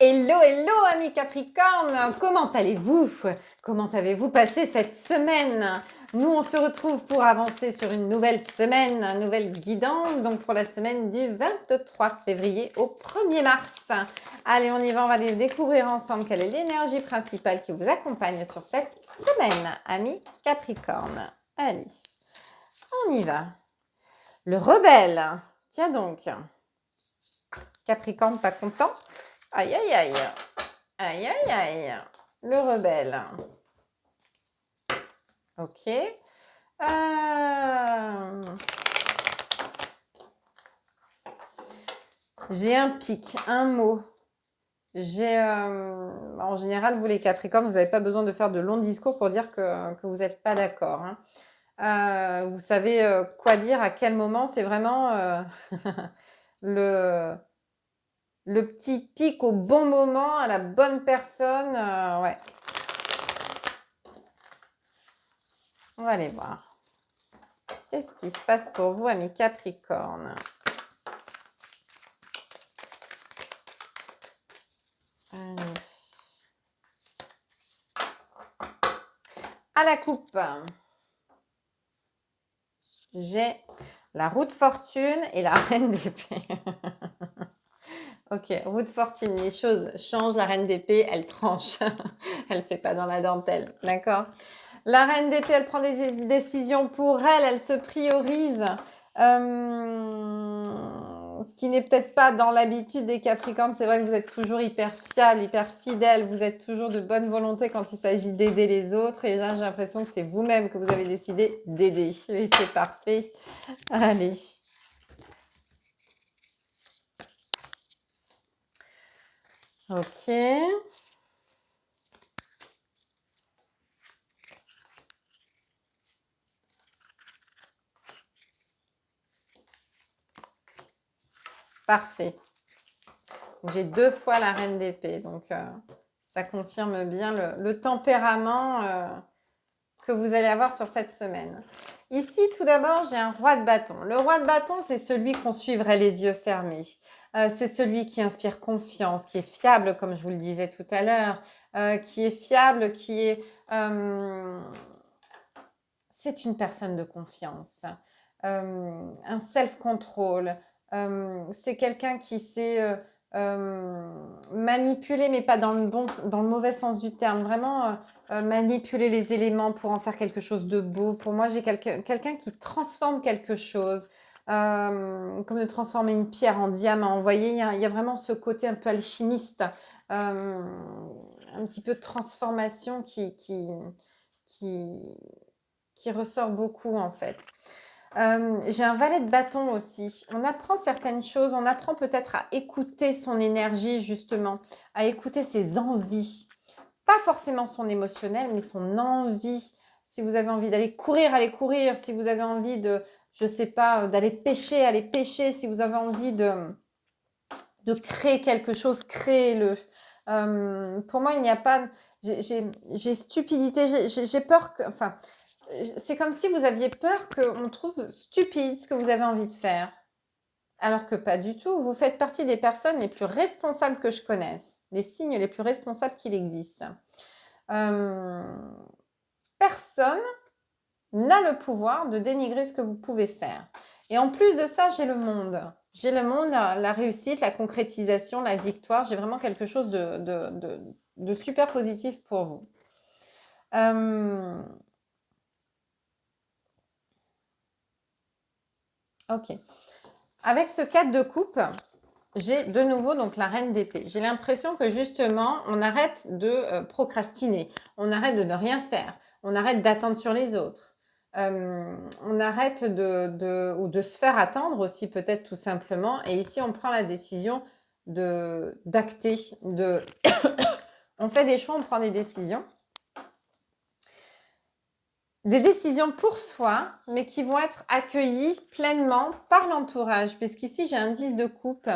Hello, hello, amis Capricorne, comment allez-vous? Comment avez-vous passé cette semaine? Nous, on se retrouve pour avancer sur une nouvelle semaine, une nouvelle guidance, donc pour la semaine du 23 février au 1er mars. Allez, on y va, on va aller découvrir ensemble quelle est l'énergie principale qui vous accompagne sur cette semaine, amis Capricorne. Allez, on y va. Le rebelle, tiens donc. Capricorne pas content? Aïe, aïe, aïe. Aïe, aïe, aïe. Le rebelle. Ok. J'ai un pic, un mot. En général, vous les Capricornes, vous n'avez pas besoin de faire de longs discours pour dire que vous n'êtes pas d'accord. Vous savez quoi dire, à quel moment. C'est vraiment le petit pic au bon moment, à la bonne personne. Ouais. On va aller voir. Qu'est-ce qui se passe pour vous, amis Capricornes? Allez. À la coupe, j'ai la roue de fortune et la reine d'épée. Ok, roue de fortune, les choses changent. La reine d'épée, elle tranche. Elle ne fait pas dans la dentelle, d'accord? La reine d'épée, elle prend des décisions pour elle, elle se priorise. Ce qui n'est peut-être pas dans l'habitude des Capricornes. C'est vrai que vous êtes toujours hyper fiable, hyper fidèle. Vous êtes toujours de bonne volonté quand il s'agit d'aider les autres. Et là, j'ai l'impression que c'est vous-même que vous avez décidé d'aider. Et c'est parfait. Allez. Ok. Parfait. J'ai 2 fois la reine d'épée, donc ça confirme bien le tempérament que vous allez avoir sur cette semaine. Ici, tout d'abord, j'ai un roi de bâton. Le roi de bâton, c'est celui qu'on suivrait les yeux fermés. C'est celui qui inspire confiance, qui est fiable, comme je vous le disais tout à l'heure, qui est fiable, c'est une personne de confiance, un self-control. C'est quelqu'un qui sait manipuler, mais pas dans le mauvais sens du terme. Vraiment manipuler les éléments pour en faire quelque chose de beau. Pour moi, j'ai quelqu'un qui transforme quelque chose. Comme de transformer une pierre en diamant. Vous voyez, il y a vraiment ce côté un peu alchimiste, un petit peu de transformation qui ressort beaucoup en fait. J'ai un valet de bâton aussi. On apprend certaines choses, on apprend peut-être à écouter son énergie justement, à écouter ses envies. Pas forcément son émotionnel, mais son envie. Si vous avez envie d'aller courir, allez courir. Si vous avez envie de, je sais pas, d'aller pêcher, allez pêcher. Si vous avez envie de créer quelque chose, créez-le. Pour moi, il n'y a pas... J'ai stupidité, j'ai peur que... Enfin, c'est comme si vous aviez peur qu'on trouve stupide ce que vous avez envie de faire. Alors que pas du tout. Vous faites partie des personnes les plus responsables que je connaisse. Les signes les plus responsables qu'il existe. Personne n'a le pouvoir de dénigrer ce que vous pouvez faire. Et en plus de ça, j'ai le monde. J'ai le monde, la réussite, la concrétisation, la victoire. J'ai vraiment quelque chose de super positif pour vous. Ok. Avec ce 4 de coupe, j'ai de nouveau donc la reine d'épée. J'ai l'impression que justement, on arrête de procrastiner. On arrête de ne rien faire. On arrête d'attendre sur les autres. On arrête ou de se faire attendre aussi peut-être tout simplement. Et ici, on prend la décision d'acter. On fait des choix, on prend des décisions. Des décisions pour soi, mais qui vont être accueillies pleinement par l'entourage. Puisqu'ici, j'ai un 10 de coupe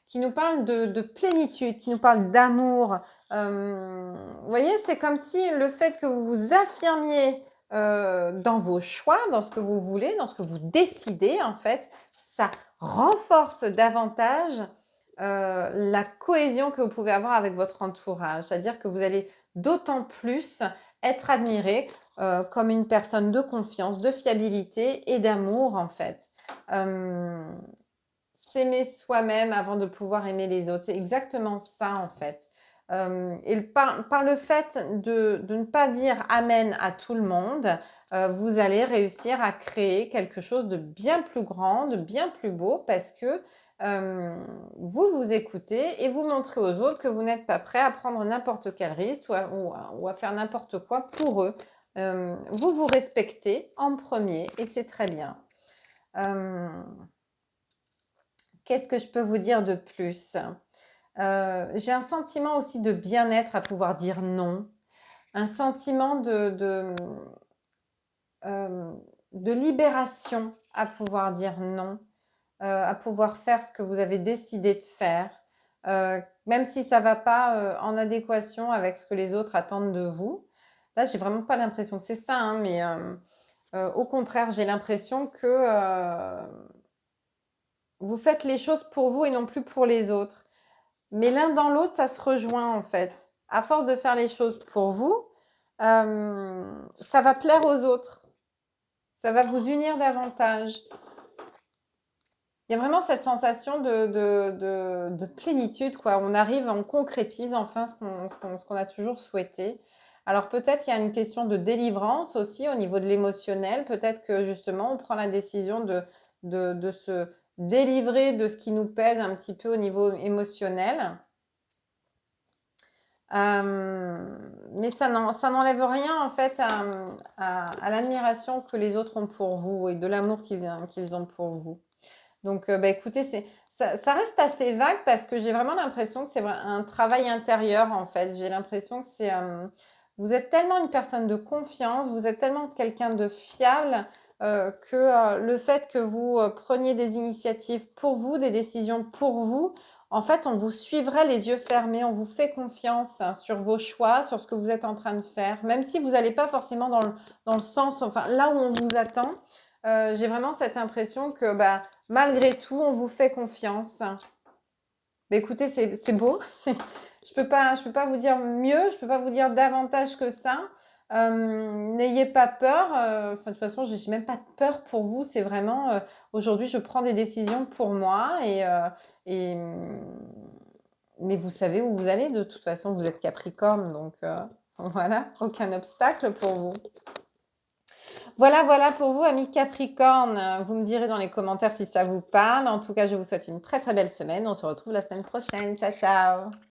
qui nous parle de plénitude, qui nous parle d'amour. Vous voyez, c'est comme si le fait que vous vous affirmiez dans vos choix, dans ce que vous voulez, dans ce que vous décidez, en fait, ça renforce davantage la cohésion que vous pouvez avoir avec votre entourage. C'est-à-dire que vous allez d'autant plus être admiré comme une personne de confiance, de fiabilité et d'amour en fait. S'aimer soi-même avant de pouvoir aimer les autres, c'est exactement ça en fait. Et par le fait de ne pas dire amen à tout le monde, vous allez réussir à créer quelque chose de bien plus grand, de bien plus beau, parce que vous vous écoutez et vous montrez aux autres que vous n'êtes pas prêt à prendre n'importe quel risque ou à faire n'importe quoi pour eux. Vous vous respectez en premier et c'est très bien. Qu'est-ce que je peux vous dire de plus? J'ai un sentiment aussi de bien-être à pouvoir dire non, un sentiment de libération à pouvoir dire non, à pouvoir faire ce que vous avez décidé de faire, même si ça ne va pas en adéquation avec ce que les autres attendent de vous. Là, j'ai vraiment pas l'impression que c'est ça, hein, mais au contraire, j'ai l'impression que vous faites les choses pour vous et non plus pour les autres. Mais l'un dans l'autre, ça se rejoint en fait. À force de faire les choses pour vous, ça va plaire aux autres. Ça va vous unir davantage. Il y a vraiment cette sensation de plénitude, quoi. On arrive, on concrétise enfin ce qu'on a toujours souhaité. Alors peut-être qu'il y a une question de délivrance aussi au niveau de l'émotionnel. Peut-être que justement, on prend la décision de se délivrer de ce qui nous pèse un petit peu au niveau émotionnel. Mais ça n'enlève rien en fait à l'admiration que les autres ont pour vous et de l'amour qu'ils ont pour vous. Donc, écoutez, ça reste assez vague parce que j'ai vraiment l'impression que c'est un travail intérieur en fait. J'ai l'impression que vous êtes tellement une personne de confiance, vous êtes tellement quelqu'un de fiable que le fait que vous preniez des initiatives pour vous, des décisions pour vous, en fait, on vous suivrait les yeux fermés, on vous fait confiance hein, sur vos choix, sur ce que vous êtes en train de faire, même si vous n'allez pas forcément dans le sens, enfin là où on vous attend. J'ai vraiment cette impression que malgré tout, on vous fait confiance. Mais écoutez, c'est beau. Je peux pas vous dire mieux, je peux pas vous dire davantage que ça. N'ayez pas peur. Enfin, de toute façon, j'ai même pas de peur pour vous. C'est vraiment aujourd'hui, je prends des décisions pour moi et mais vous savez où vous allez. De toute façon, vous êtes Capricorne, donc voilà, aucun obstacle pour vous. Voilà, voilà pour vous, amis Capricorne. Vous me direz dans les commentaires si ça vous parle. En tout cas, je vous souhaite une très très belle semaine. On se retrouve la semaine prochaine. Ciao, ciao.